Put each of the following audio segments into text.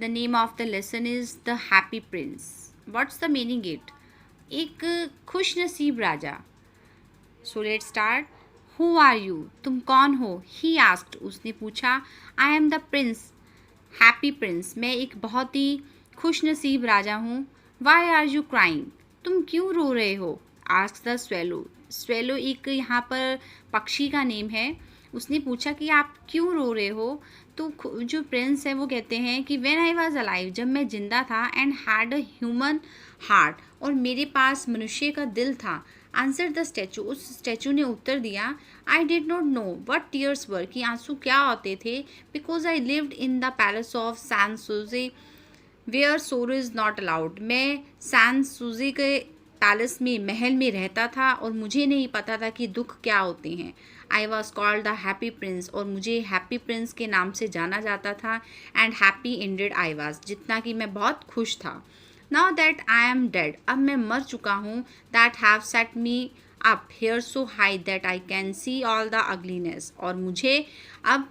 The name of the lesson is The Happy Prince. What's the meaning it? एक खुश नसीब राजा. So let's start. Who are you? तुम कौन हो? He asked. उसने पूछा. I am the prince. Happy prince. मैं एक बहुत ही खुश नसीब राजा हूँ. Why are you crying? तुम क्यों रो रहे हो? Asked the swallow. Swallow एक यहाँ पर पक्षी का नेम है. उसने पूछा कि आप क्यों रो रहे हो? तो जो प्रिंस है वो कहते हैं कि व्हेन आई वॉज अलाइव, जब मैं जिंदा था, and had a human heart, और मेरे पास मनुष्य का दिल था. Answer the statue. उस स्टैचू ने उत्तर दिया. I did not know what tears were, कि आंसू क्या होते थे. Because I lived in the palace of Sans Souci where sorrow is not allowed. मैं सैन सूजे के पैलेस में, महल में रहता था और मुझे नहीं पता था कि दुख क्या होते हैं. I was called the happy Prince, और मुझे हैप्पी प्रिंस के नाम से जाना जाता था. And happy ended I was, जितना कि मैं बहुत खुश था. Now that I am dead, अब मैं मर चुका हूँ. That have set me up here so high that I can see all the ugliness, और मुझे अब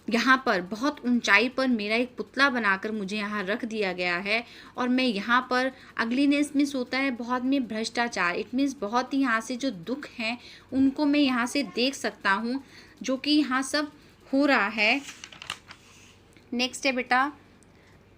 यहाँ पर बहुत ऊंचाई पर मेरा एक पुतला बनाकर मुझे यहाँ रख दिया गया है. और मैं यहाँ पर, अगलीनेस मीन्स होता है बहुत में भ्रष्टाचार. इट मीन्स बहुत ही यहाँ से जो दुख हैं उनको मैं यहाँ से देख सकता हूँ, जो कि यहाँ सब हो रहा है. नेक्स्ट है बेटा,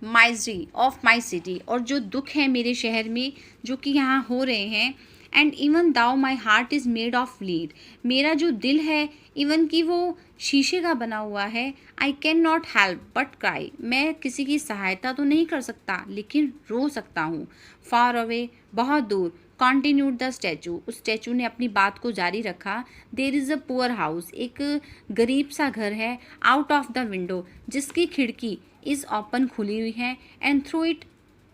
माइजरी ऑफ माई सिटी, और जो दुख है मेरे शहर में जो कि यहाँ हो रहे हैं. And even though my heart is made of lead, मेरा जो दिल है इवन कि वो शीशे का बना हुआ है. I can not help but cry, मैं किसी की सहायता तो नहीं कर सकता लेकिन रो सकता हूँ. फार अवे, बहुत दूर. कॉन्टिन्यूड द स्टैचू, उस स्टैचू ने अपनी बात को जारी रखा. There is a poor house, एक गरीब सा घर है. आउट ऑफ द विंडो, जिसकी खिड़की इज़ ओपन, खुली हुई है. And through it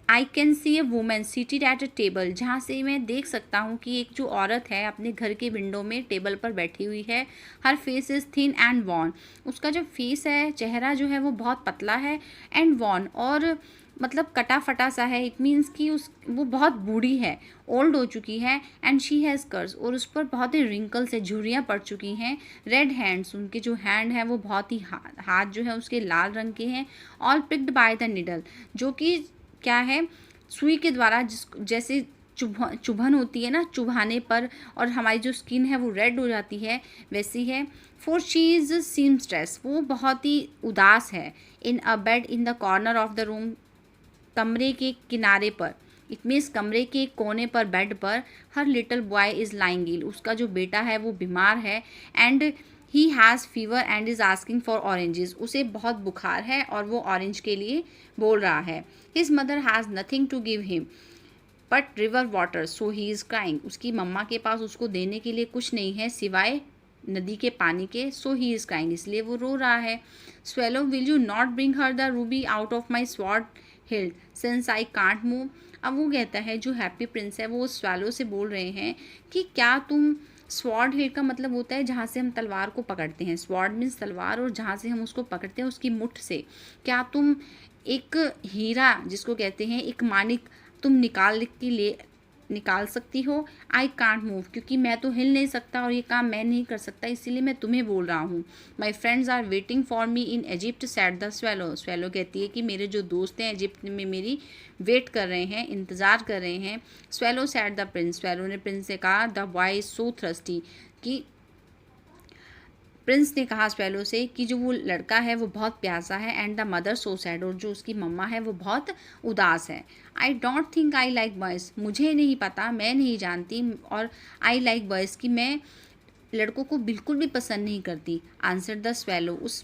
I can see A women seated at a table, जहाँ से मैं देख सकता हूँ कि एक जो औरत है अपने घर के विंडो में टेबल पर बैठी हुई है. Her face is thin and worn, उसका जो फेस है, चेहरा जो है वो बहुत पतला है. एंड वॉन, और मतलब कटा फटा सा है. इट मीन्स कि वो बहुत बूढ़ी है, ओल्ड हो चुकी है. एंड शी हैज़ कर्स, और उस पर बहुत ही रिंकल से झुर्रियाँ पड़ चुकी हैं. रेड हैंड्स, उनके जो हैंड है वो बहुत ही हाथ जो है उसके लाल रंग के हैं. All picked by the needle, जो कि क्या है, सुई के द्वारा, जैसे चुभन होती है ना, चुभाने पर और हमारी जो स्किन है वो रेड हो जाती है, वैसी है. For she is seamstress, वो बहुत ही उदास है. In a bed in the corner of the room, कमरे के किनारे पर. इट मीन्स कमरे के कोने पर, बेड पर. Her little boy is lying ill, उसका जो बेटा है वो बीमार है. And he has fever and is asking for oranges, उसे बहुत बुखार है और वो ऑरेंज के लिए बोल रहा है. His mother has nothing to give him but river water so he is crying, उसकी मम्मा के पास उसको देने के लिए कुछ नहीं है सिवाय नदी के पानी के. सो ही इज़ क्राइंग, इसलिए वो रो रहा है. Swallow, will you not bring her the Ruby out of my sword healed since I can't move. अब वो कहता है, जो हैप्पी प्रिंस है वो स्वैलो से बोल रहे हैं कि क्या तुम, स्वॉर्ड हिल का मतलब होता है जहाँ से हम तलवार को पकड़ते हैं. स्वॉर्ड मीन्स तलवार, और जहाँ से हम उसको पकड़ते हैं उसकी मुठ से, क्या तुम एक हीरा, जिसको कहते हैं एक मानिक, तुम निकाल सकती हो. आई कांट मूव, क्योंकि मैं तो हिल नहीं सकता और ये काम मैं नहीं कर सकता, इसीलिए मैं तुम्हें बोल रहा हूँ. My friends are waiting for me in Egypt said the swallow. Swallow कहती है कि मेरे जो दोस्त हैं इजिप्ट में मेरी वेट कर रहे हैं, इंतज़ार कर रहे हैं. Swallow sad the Prince, swallow ने प्रिंस से कहा. The boy is so thirsty, कि प्रिंस ने कहा स्वेलो से कि जो वो लड़का है वो बहुत प्यासा है. And the mother so sad, और जो उसकी मम्मा है वो बहुत उदास है. I don't think I like boys, मुझे नहीं पता, मैं नहीं जानती. और आई लाइक बॉयज़, कि मैं लड़कों को बिल्कुल भी पसंद नहीं करती. आंसर द स्वेलो, उस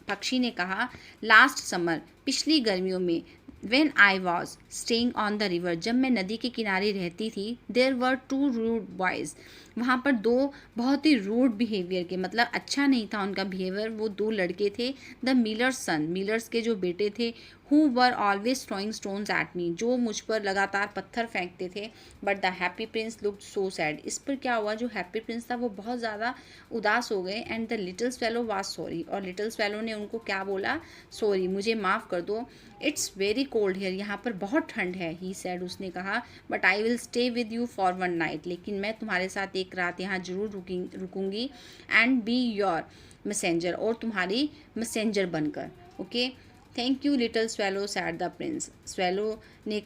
पक्षी ने कहा. लास्ट समर, पिछली गर्मियों में. When I was staying on the river, जब मैं नदी के किनारे रहती थी. देर वर टू रूड बॉयज़, वहाँ पर दो बहुत ही रूड बिहेवियर के, मतलब अच्छा नहीं था उनका बिहेवियर, वो दो लड़के थे. द मिलर्स सन, मिलर्स के जो बेटे थे. Who were always throwing stones at me, जो मुझ पर लगातार पत्थर फेंकते थे. But the happy Prince looked so sad, इस पर क्या हुआ, जो हैप्पी प्रिंस था वो बहुत ज़्यादा उदास हो गए. And the little swallow was sorry, और लिटिल स्वेलो ने उनको क्या बोला, सॉरी, मुझे माफ़ कर दो. इट्स वेरी कोल्ड हेयर, यहाँ पर बहुत ठंड है. ही सैड, उसने कहा. But I will stay with you for one night, लेकिन मैं तुम्हारे साथ एक रात यहाँ जरूर रुकूंगी. एंड बी योर मैसेंजर, और तुम्हारी मैसेंजर बनकर. Okay, thank you little swallow sad the Prince. Swallow ने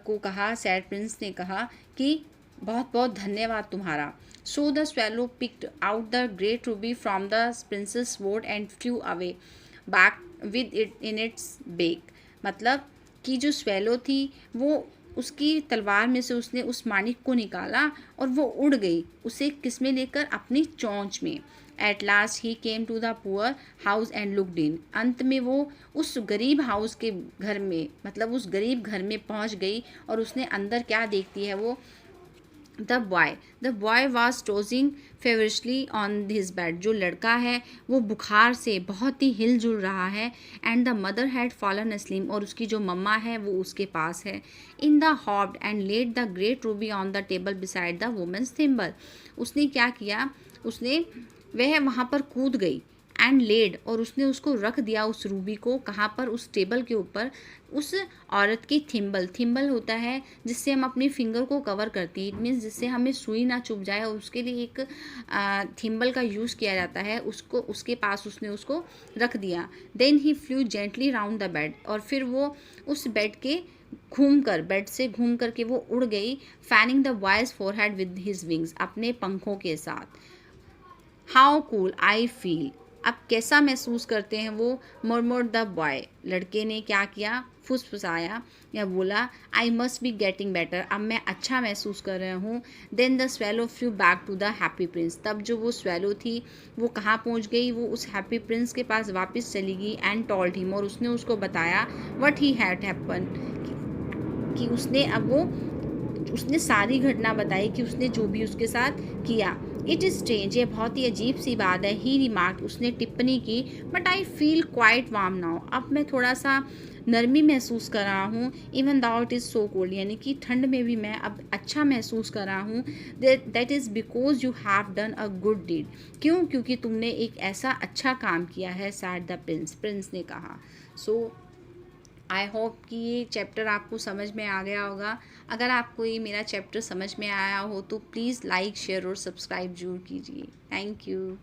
को कहा, सैड प्रिंस ने कहा कि बहुत बहुत धन्यवाद तुम्हारा। So the swallow picked out the great ruby from the prince's sword and flew away back with it in its beak. मतलब कि जो स्वेलो थी वो उसकी तलवार में से उसने उस माणिक को निकाला और वो उड़ गई, उसे किस में लेकर, अपनी चोंच में। At last he came to the poor house and looked in. अंत में वो उस गरीब हाउस के घर में, मतलब उस गरीब घर में पहुंच गई और उसने अंदर क्या देखती है वो, the boy was tossing feverishly on his bed. जो लड़का है वो बुखार से बहुत ही हिलजुल रहा है। And the mother had fallen asleep, और उसकी जो मम्मा है वो उसके पास है। In the hopped and laid the great ruby on the table beside the woman's thimble. उसने क्या किया, उसने वह वहाँ पर कूद गई एंड लेड, और उसने उसको रख दिया उस रूबी को, कहाँ पर, उस टेबल के ऊपर, उस औरत की थिम्बल। थिम्बल होता है जिससे हम अपनी फिंगर को कवर करती है, इट मीन्स जिससे हमें सुई ना चुभ जाए, और उसके लिए एक थिम्बल का यूज़ किया जाता है। उसको उसके पास उसने उसको रख दिया। Then he flew gently round the bed, और फिर वो उस बेड के बेड से घूम कर के वो उड़ गई। Fanning the boys forehead with his wings, अपने पंखों के साथ। हाउ कूल आई फील, अब कैसा महसूस करते हैं वो। मुर्मुर्ड द बॉय, लड़के ने क्या किया, फुसफुसाया या बोला, I must be getting better, अब मैं अच्छा महसूस कर रहा हूँ। Then the swallow flew back to the happy prince, तब जो वो स्वेलो थी वो कहाँ पहुँच गई, वो उस हैप्पी प्रिंस के पास वापस चली गई। एंड टोल्ड हिम, और उसने उसको बताया, व्हाट ही हैड हैपन, कि उसने अब वो उसने सारी घटना बताई कि उसने जो भी उसके साथ किया। इट इज़ स्ट्रेंज, ये बहुत ही अजीब सी बात है। ही रिमार्क, उसने टिप्पणी की, but I feel quite warm now, अब मैं थोड़ा सा नरमी महसूस कर रहा हूँ। Even though it is so cold, यानी कि ठंड में भी मैं अब अच्छा महसूस कर रहा हूँ। That is because you have done a good deed, क्यों, क्योंकि तुमने एक ऐसा अच्छा काम किया है, सैड द प्रिंस, प्रिंस ने कहा। सो आई होप कि ये चैप्टर आपको समझ में आ गया होगा। अगर आपको ये मेरा चैप्टर समझ में आया हो तो प्लीज़ लाइक, शेयर और सब्सक्राइब जरूर कीजिए। Thank you.